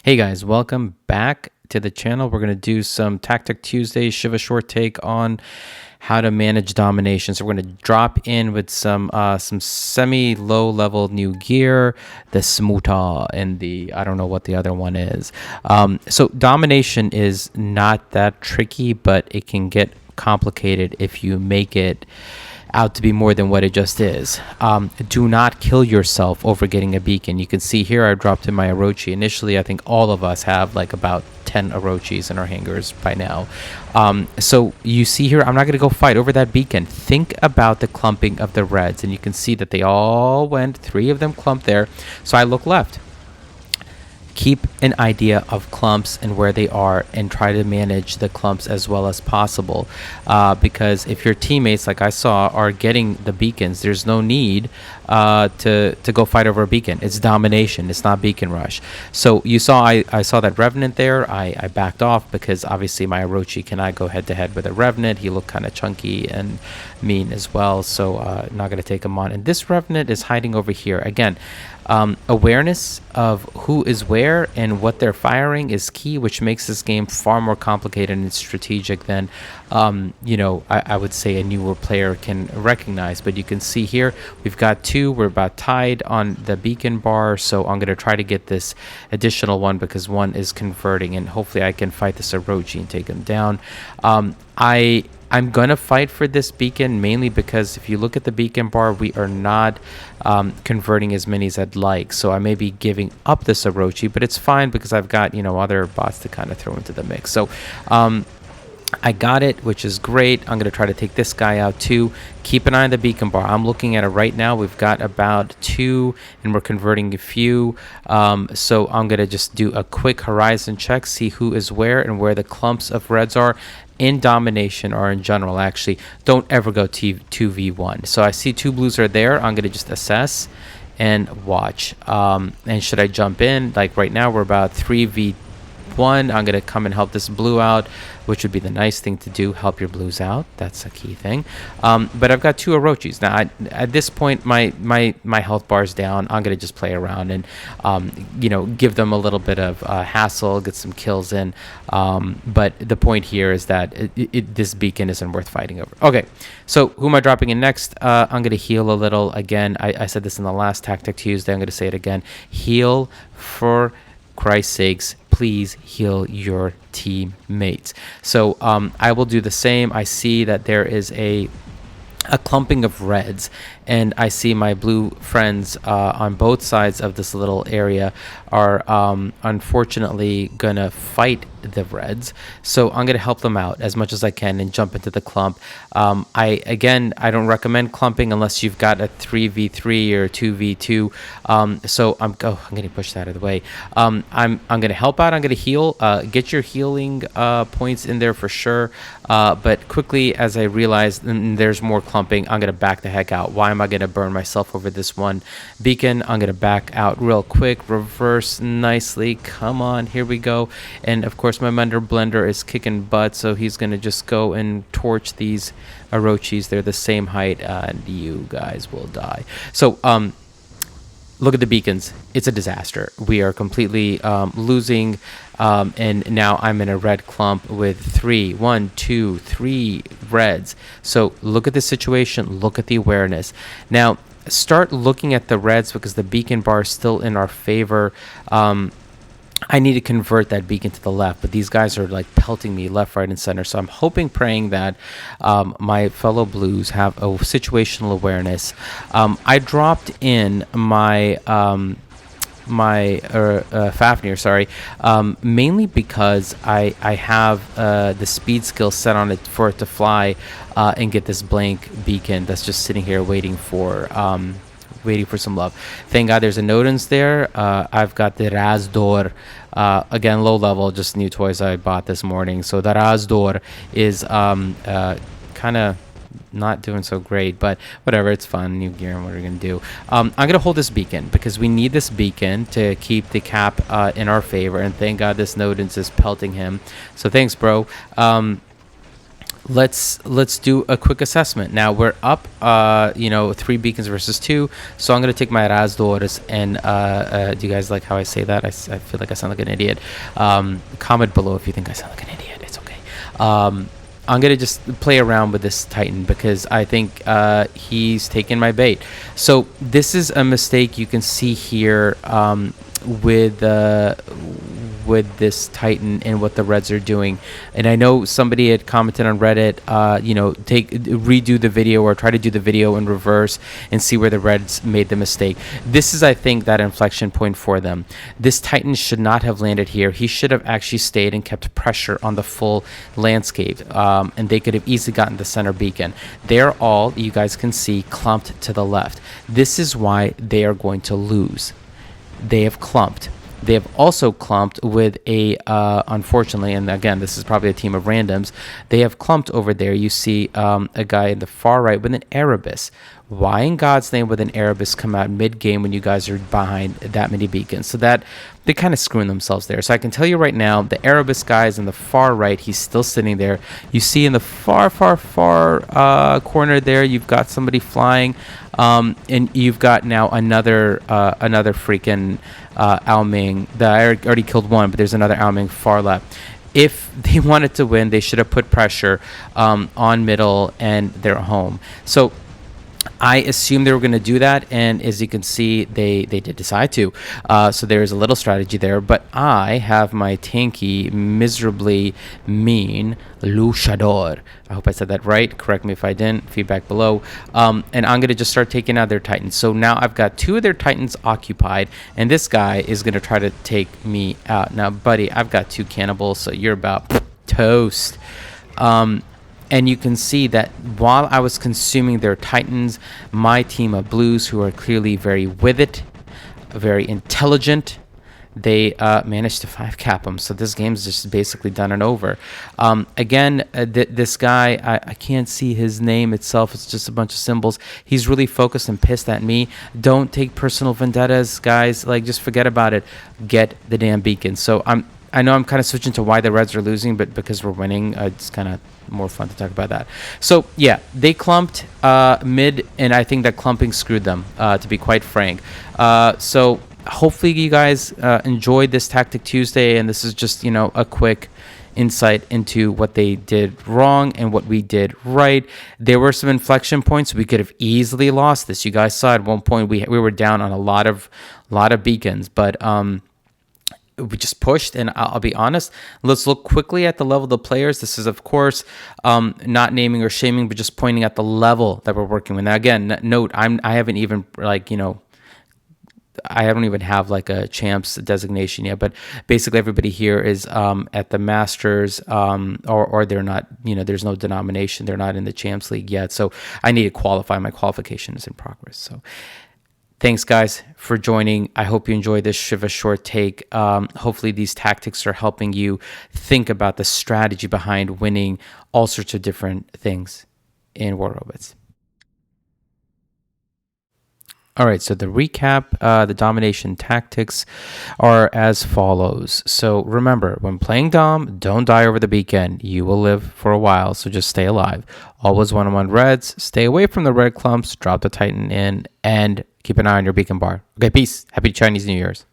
Hey guys, welcome back to the channel. We're going to do some Tactic Tuesday Shiva short take on how to manage domination. So we're going to drop in with some semi low level new gear, the Smuta and the I don't know what the other one is. So domination is not that tricky, but it can get complicated if you make it out to be more than what it just is. Do not kill yourself over getting a beacon. You can see here I dropped in my Orochi. Initially, I think all of us have like about 10 Orochis in our hangars by now. So you see here, I'm not going to go fight over that beacon. Think about the clumping of the reds, and you can see that they all went, 3 of them clumped there. So I look left. Keep an idea of clumps and where they are and try to manage the clumps as well as possible, because if your teammates, like I saw, are getting the beacons, there's no need to go fight over a beacon. It's domination. It's not beacon rush. So you saw I saw that Revenant there. I backed off because obviously my Orochi cannot go head to head with a Revenant. He looked kind of chunky and mean as well, so not going to take him on. And this Revenant is hiding over here again. Awareness of who is where and what they're firing is key, which makes this game far more complicated and strategic than I would say a newer player can recognize. But you can see here we've got 2. We're about tied on the beacon bar, so I'm going to try to get this additional one because 1 is converting, and hopefully I can fight this Orochi and take him down. I'm going to fight for this beacon mainly because if you look at the beacon bar, we are not converting as many as I'd like. So I may be giving up this Orochi, but it's fine because I've got, other bots to kind of throw into the mix. So I got it, which is great. I'm going to try to take this guy out too. Keep an eye on the beacon bar. I'm looking at it right now. We've got about 2 and we're converting a few. So I'm going to just do a quick horizon check, see who is where and where the clumps of reds are. In domination or in general, actually, don't ever go 2v1. So I see 2 blues are there. I'm going to just assess and watch. And should I jump in? Like right now, we're about 3v1. I'm going to come and help this blue out, which would be the nice thing to do. Help your blues out. That's a key thing. But I've got 2 Orochis. Now, at this point, my health bar's down. I'm going to just play around and, give them a little bit of hassle, get some kills in. But the point here is that this beacon isn't worth fighting over. Okay, so who am I dropping in next? I'm going to heal a little. Again, I said this in the last Tactic Tuesday. I'm going to say it again. Heal for Christ's sakes. Please heal your teammates. So I will do the same. I see that there is a clumping of reds, and I see my blue friends on both sides of this little area are unfortunately gonna fight the reds, so I'm gonna help them out as much as I can and jump into the clump. I don't recommend clumping unless you've got a 3v3 or 2v2. So I'm gonna push that out of the way. I'm gonna help out. I'm gonna heal. Get your healing points in there for sure. But quickly, as I realize there's more clumping, I'm gonna back the heck out. Why am I gonna burn myself over this one beacon? I'm gonna back out real quick, reverse nicely. Come on, here we go. And of course my Mender Blender is kicking butt, so he's gonna just go and torch these Orochis. They're the same height, and you guys will die. So look at the beacons. It's a disaster. We are completely losing, and now I'm in a red clump with 3 reds. So look at the situation. Look at the awareness. Now start looking at the reds because the beacon bar is still in our favor. I need to convert that beacon to the left, but these guys are like pelting me left, right, and center. So I'm hoping, praying that my fellow blues have a situational awareness. I dropped in my Fafnir, mainly because I have the speed skill set on it for it to fly and get this blank beacon that's just sitting here waiting for some love. Thank God there's a Nodens there. I've got the Razdor, again low level, just new toys I bought this morning. So the Razdor is kind of not doing so great, but whatever, it's fun, new gear, and what are we gonna do? I'm gonna hold this beacon because we need this beacon to keep the cap in our favor, and thank God this Nodens is pelting him, so thanks, bro. let's do a quick assessment. Now we're up, 3 beacons versus 2. So I'm gonna take my Razdors and do you guys like how I say that? I feel like I sound like an idiot. Comment below if you think I sound like an idiot. It's okay. I'm gonna just play around with this Titan because I think he's taken my bait. So this is a mistake you can see here with this Titan and what the Reds are doing. And I know somebody had commented on Reddit, redo the video or try to do the video in reverse and see where the Reds made the mistake. This is, I think, that inflection point for them. This Titan should not have landed here. He should have actually stayed and kept pressure on the full landscape, and they could have easily gotten the center beacon. They're all, you guys can see, clumped to the left. This is why they are going to lose. They have clumped. They have also clumped with unfortunately, and again, this is probably a team of randoms, they have clumped over there. You see a guy in the far right with an Erebus. Why in God's name would an Erebus come out mid-game when you guys are behind that many beacons? So that they're kind of screwing themselves there. So I can tell you right now, the Erebus guy is in the far right. He's still sitting there. You see in the far corner there, you've got somebody flying, and you've got now another freaking Ao Ming. I already killed one, but there's another Ao Ming far left. If they wanted to win, they should have put pressure on middle and their home. So I assumed they were going to do that, and as you can see, they did decide to. So there is a little strategy there, but I have my tanky, miserably mean luchador. I hope I said that right. Correct me if I didn't. Feedback below. And I'm going to just start taking out their Titans. So now I've got 2 of their Titans occupied, and this guy is going to try to take me out. Now, buddy, I've got 2 cannibals, so you're about toast. And you can see that while I was consuming their Titans, my team of Blues, who are clearly very with it, very intelligent, they managed to 5-cap them. So this game's just basically done and over. This guy, I can't see his name itself. It's just a bunch of symbols. He's really focused and pissed at me. Don't take personal vendettas, guys. Like, just forget about it. Get the damn beacon. So I know I'm kind of switching to why the Reds are losing, but because we're winning, it's kind of more fun to talk about that. So yeah, they clumped mid, and I think that clumping screwed them, to be quite frank. So hopefully you guys enjoyed this Tactic Tuesday, and this is just, a quick insight into what they did wrong and what we did right. There were some inflection points. We could have easily lost this. You guys saw at one point we were down on a lot of beacons, but we just pushed, and I'll be honest, let's look quickly at the level of the players. This is, of course, not naming or shaming, but just pointing at the level that we're working with. Now, again, note, I haven't even, I don't even have like a champs designation yet, but basically everybody here is at the Masters, or they're not, there's no denomination. They're not in the Champs League yet. So I need to qualify. My qualification is in progress. So thanks, guys, for joining. I hope you enjoyed this Shiva short take. Hopefully these tactics are helping you think about the strategy behind winning all sorts of different things in War Robots. All right, so the recap, the domination tactics are as follows. So remember, when playing Dom, don't die over the beacon. You will live for a while, so just stay alive. Always one-on-one Reds. Stay away from the red clumps. Drop the Titan in, and keep an eye on your beacon bar. Okay, peace. Happy Chinese New Year's.